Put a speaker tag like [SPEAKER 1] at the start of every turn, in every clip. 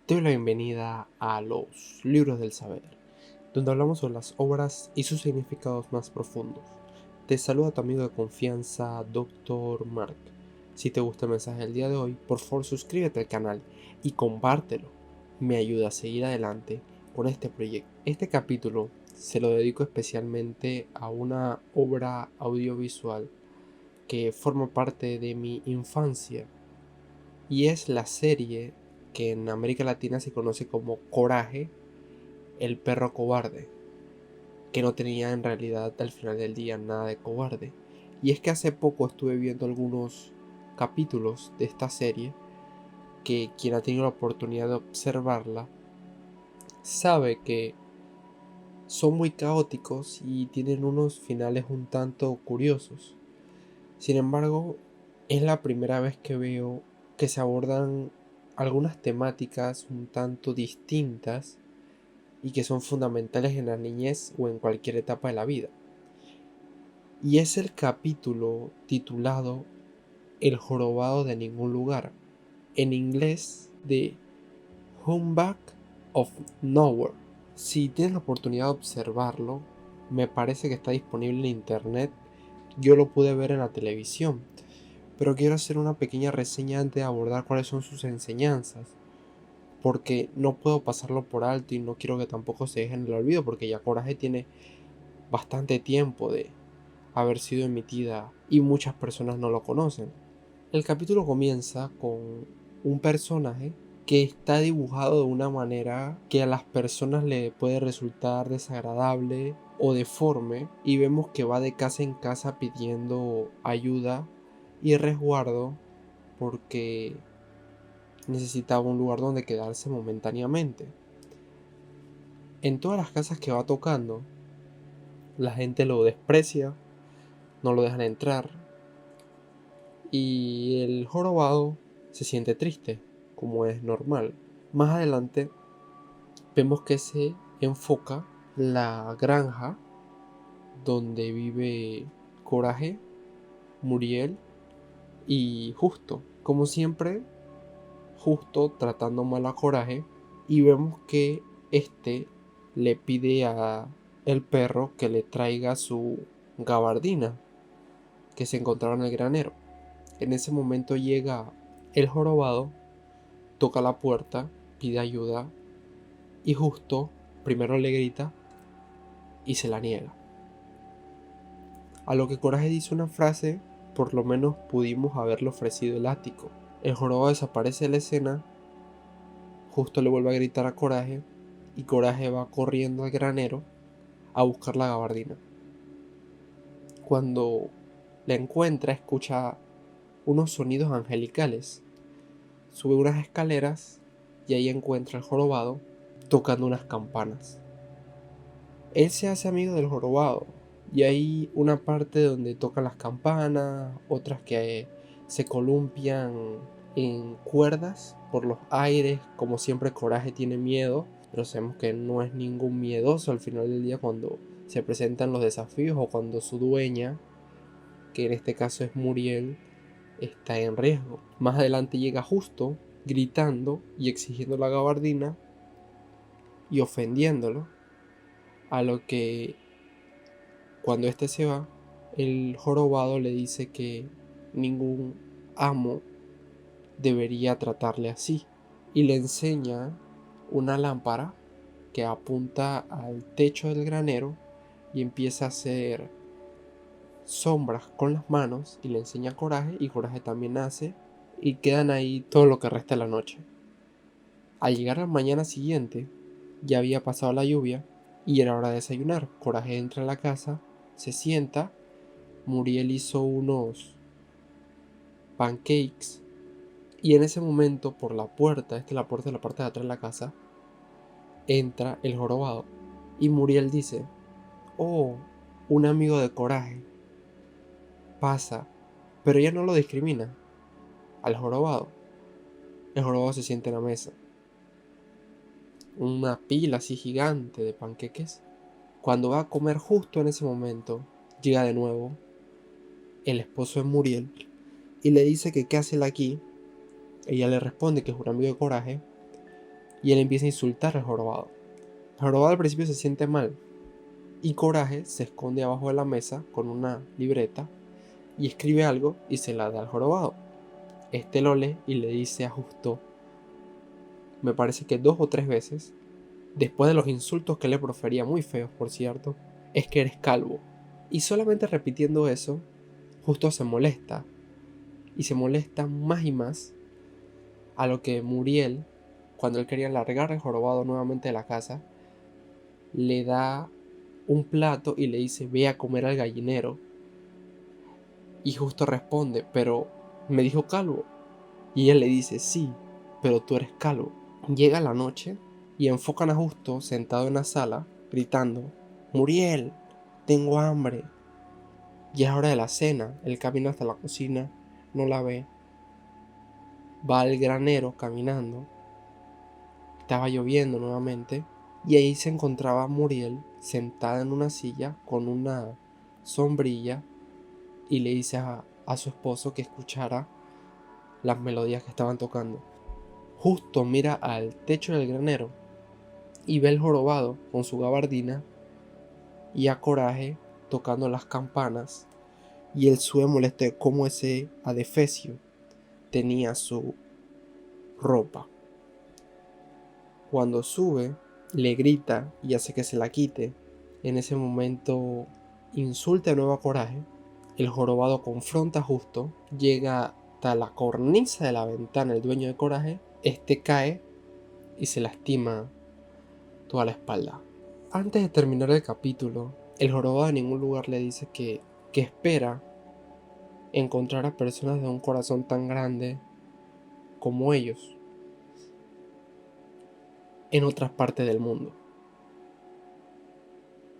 [SPEAKER 1] Te doy la bienvenida a los libros del saber, donde hablamos sobre las obras y sus significados más profundos. Te saluda tu amigo de confianza, Dr. Mark. Si te gusta el mensaje del día de hoy, por favor suscríbete al canal y compártelo. Me ayuda a seguir adelante con este proyecto. Este capítulo se lo dedico especialmente a una obra audiovisual que forma parte de mi infancia y es la serie que en América Latina se conoce como Coraje, el perro cobarde, que no tenía en realidad al final del día nada de cobarde. Y es que hace poco estuve viendo algunos capítulos de esta serie que quien ha tenido la oportunidad de observarla sabe que son muy caóticos y tienen unos finales un tanto curiosos. Sin embargo, es la primera vez que veo que se abordan algunas temáticas un tanto distintas y que son fundamentales en la niñez o en cualquier etapa de la vida. Y es el capítulo titulado El jorobado de ningún lugar, en inglés de Humbug of Nowhere. Si tienes la oportunidad de observarlo, me parece que está disponible en internet. Yo lo pude ver en la televisión, pero quiero hacer una pequeña reseña antes de abordar cuáles son sus enseñanzas, porque no puedo pasarlo por alto y no quiero que tampoco se deje en el olvido, porque ya Coraje tiene bastante tiempo de haber sido emitida y muchas personas no lo conocen. El capítulo comienza con un personaje que está dibujado de una manera que a las personas le puede resultar desagradable o deforme, y vemos que va de casa en casa pidiendo ayuda y resguardo porque necesitaba un lugar donde quedarse momentáneamente. En todas las casas que va tocando, la gente lo desprecia, no lo dejan entrar, y el jorobado se siente triste, como es normal. Más adelante vemos que se enfoca la granja donde vive Coraje, Muriel y Justo. Como siempre, Justo tratando mal a Coraje, y vemos que este le pide a el perro que le traiga su gabardina que se encontraba en el granero. En ese momento llega el jorobado, toca la puerta, pide ayuda y Justo primero le grita y se la niega. A lo que Coraje dice una frase: por lo menos pudimos haberle ofrecido el ático. El jorobado desaparece de la escena, Justo le vuelve a gritar a Coraje y Coraje va corriendo al granero a buscar la gabardina. Cuando la encuentra, escucha unos sonidos angelicales, sube unas escaleras y ahí encuentra al jorobado tocando unas campanas. Él se hace amigo del jorobado y hay una parte donde tocan las campanas, otras que se columpian en cuerdas por los aires. Como siempre, Coraje tiene miedo, pero sabemos que no es ningún miedoso al final del día cuando se presentan los desafíos o cuando su dueña, que en este caso es Muriel, está en riesgo. Más adelante llega Justo gritando y exigiendo la gabardina y ofendiéndolo, a lo que cuando este se va, el jorobado le dice que ningún amo debería tratarle así, y le enseña una lámpara que apunta al techo del granero y empieza a hacer sombras con las manos, y le enseña a Coraje y Coraje también hace, y quedan ahí todo lo que resta de la noche. Al llegar a la mañana siguiente, ya había pasado la lluvia y era hora de desayunar. Coraje entra a la casa, se sienta. Muriel hizo unos pancakes y en ese momento, por la puerta, esta es la puerta de la parte de atrás de la casa, entra el jorobado y Muriel dice: oh, un amigo de Coraje. Pasa, pero ella no lo discrimina al jorobado. El jorobado se sienta en la mesa, una pila así gigante de panqueques. Cuando va a comer, justo en ese momento llega de nuevo el esposo de Muriel y le dice que qué hace él aquí. Ella le responde que es un amigo de Coraje y él empieza a insultar al jorobado. El jorobado al principio se siente mal y Coraje se esconde abajo de la mesa con una libreta y escribe algo y se la da al jorobado. Este lo lee y le dice a Justo, me parece que 2 o 3 veces, después de los insultos que le profería, muy feos por cierto, es que eres calvo. Y solamente repitiendo eso, Justo se molesta, y se molesta más y más, a lo que Muriel, cuando él quería largar al jorobado nuevamente de la casa, le da un plato y le dice, ve a comer al gallinero. Y Justo responde, pero me dijo calvo. Y él le dice, sí, pero tú eres calvo. Llega la noche y enfocan a Justo sentado en la sala, gritando, Muriel, tengo hambre. Ya es hora de la cena. Él camina hasta la cocina, no la ve. Va al granero caminando. Estaba lloviendo nuevamente. Y ahí se encontraba Muriel sentada en una silla con una sombrilla. Y le dice a su esposo que escuchara las melodías que estaban tocando. Justo mira al techo del granero y ve el jorobado con su gabardina y a Coraje tocando las campanas, y él sube molesto de cómo ese adefesio tenía su ropa. Cuando sube, le grita y hace que se la quite. En ese momento insulta de nuevo a Coraje. El jorobado confronta a Justo, llega hasta la cornisa de la ventana el dueño de Coraje. Este cae y se lastima toda la espalda. Antes de terminar el capítulo, el jorobado en ningún lugar le dice que espera encontrar a personas de un corazón tan grande como ellos en otras partes del mundo.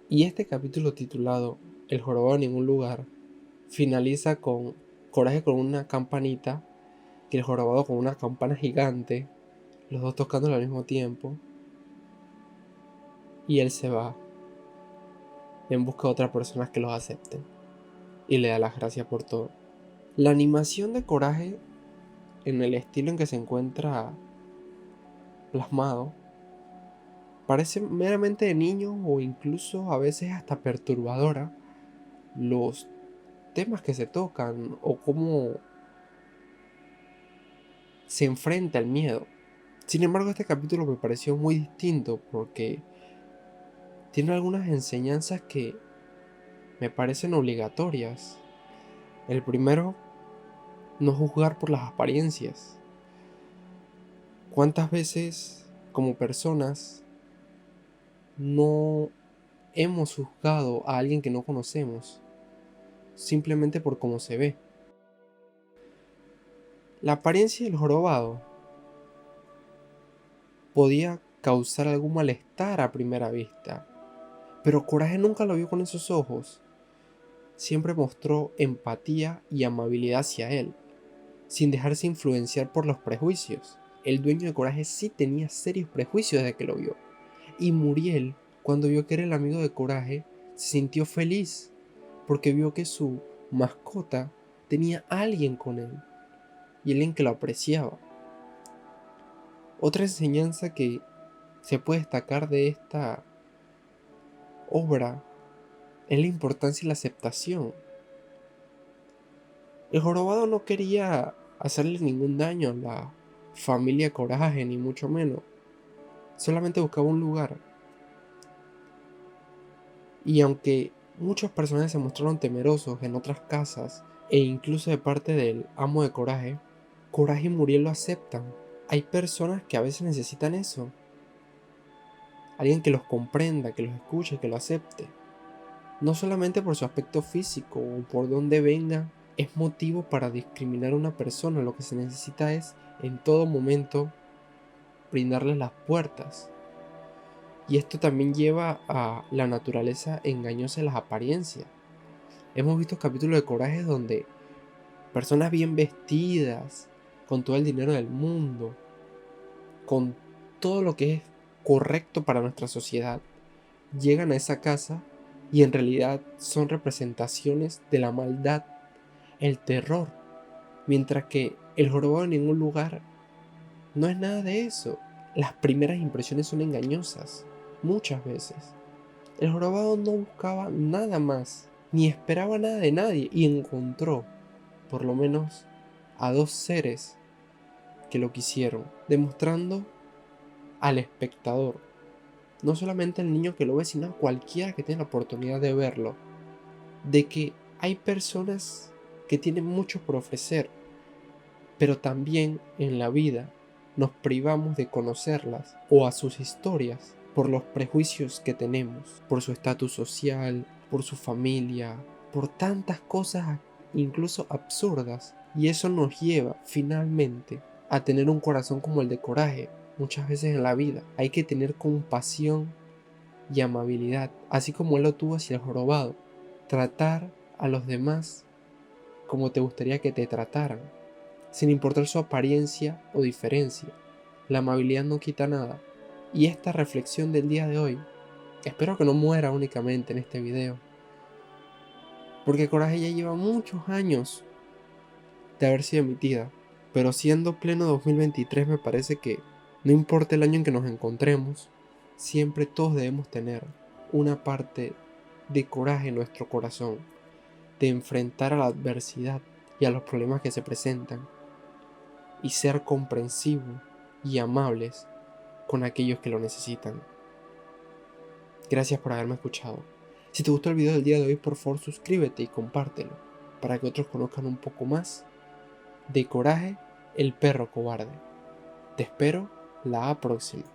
[SPEAKER 1] Y este capítulo titulado El jorobado en ningún lugar finaliza con Coraje con una campanita y el jorobado con una campana gigante, los dos tocando al mismo tiempo, y él se va en busca de otras personas que los acepten y le da las gracias por todo. La animación de Coraje, en el estilo en que se encuentra plasmado, parece meramente de niño o incluso a veces hasta perturbadora. Los temas que se tocan o cómo se enfrenta el miedo. Sin embargo, este capítulo me pareció muy distinto porque tiene algunas enseñanzas que me parecen obligatorias. El primero, no juzgar por las apariencias. ¿Cuántas veces como personas no hemos juzgado a alguien que no conocemos simplemente por cómo se ve? La apariencia del jorobado podía causar algún malestar a primera vista, pero Coraje nunca lo vio con esos ojos. Siempre mostró empatía y amabilidad hacia él, sin dejarse influenciar por los prejuicios. El dueño de Coraje sí tenía serios prejuicios desde que lo vio. Y Muriel, cuando vio que era el amigo de Coraje, se sintió feliz, porque vio que su mascota tenía a alguien con él, y alguien que lo apreciaba. Otra enseñanza que se puede destacar de esta obra es la importancia y la aceptación. El jorobado no quería hacerle ningún daño a la familia Coraje, ni mucho menos. Solamente buscaba un lugar. Y aunque muchos personajes se mostraron temerosos en otras casas, e incluso de parte del amo de Coraje, Coraje y Muriel lo aceptan. Hay personas que a veces necesitan eso. Alguien que los comprenda, que los escuche, que lo acepte. No solamente por su aspecto físico o por dónde venga, es motivo para discriminar a una persona. Lo que se necesita es, en todo momento, brindarles las puertas. Y esto también lleva a la naturaleza engañosa de las apariencias. Hemos visto capítulos de Coraje donde personas bien vestidas, con todo el dinero del mundo, con todo lo que es correcto para nuestra sociedad, llegan a esa casa y en realidad son representaciones de la maldad, el terror, mientras que el jorobado en ningún lugar no es nada de eso. las primeras impresiones son engañosas, muchas veces. El jorobado no buscaba nada más, ni esperaba nada de nadie, y encontró, por lo menos, a dos seres que lo quisieron, demostrando al espectador, no solamente al niño que lo ve, sino a cualquiera que tenga la oportunidad de verlo, de que hay personas que tienen mucho por ofrecer, pero también en la vida nos privamos de conocerlas o a sus historias por los prejuicios que tenemos, por su estatus social, por su familia, por tantas cosas incluso absurdas, y eso nos lleva finalmente a tener un corazón como el de Coraje. Muchas veces en la vida hay que tener compasión y amabilidad, así como él lo tuvo hacia el jorobado, tratar a los demás como te gustaría que te trataran, sin importar su apariencia o diferencia. La amabilidad no quita nada. Y esta reflexión del día de hoy, espero que no muera únicamente en este video, porque Coraje ya lleva muchos años de haber sido emitida, pero siendo pleno 2023 me parece que no importa el año en que nos encontremos, siempre todos debemos tener una parte de coraje en nuestro corazón, de enfrentar a la adversidad y a los problemas que se presentan, y ser comprensivos y amables con aquellos que lo necesitan. Gracias por haberme escuchado. Si te gustó el video del día de hoy, por favor suscríbete y compártelo, para que otros conozcan un poco más de Coraje, el perro cobarde. Te espero la próxima.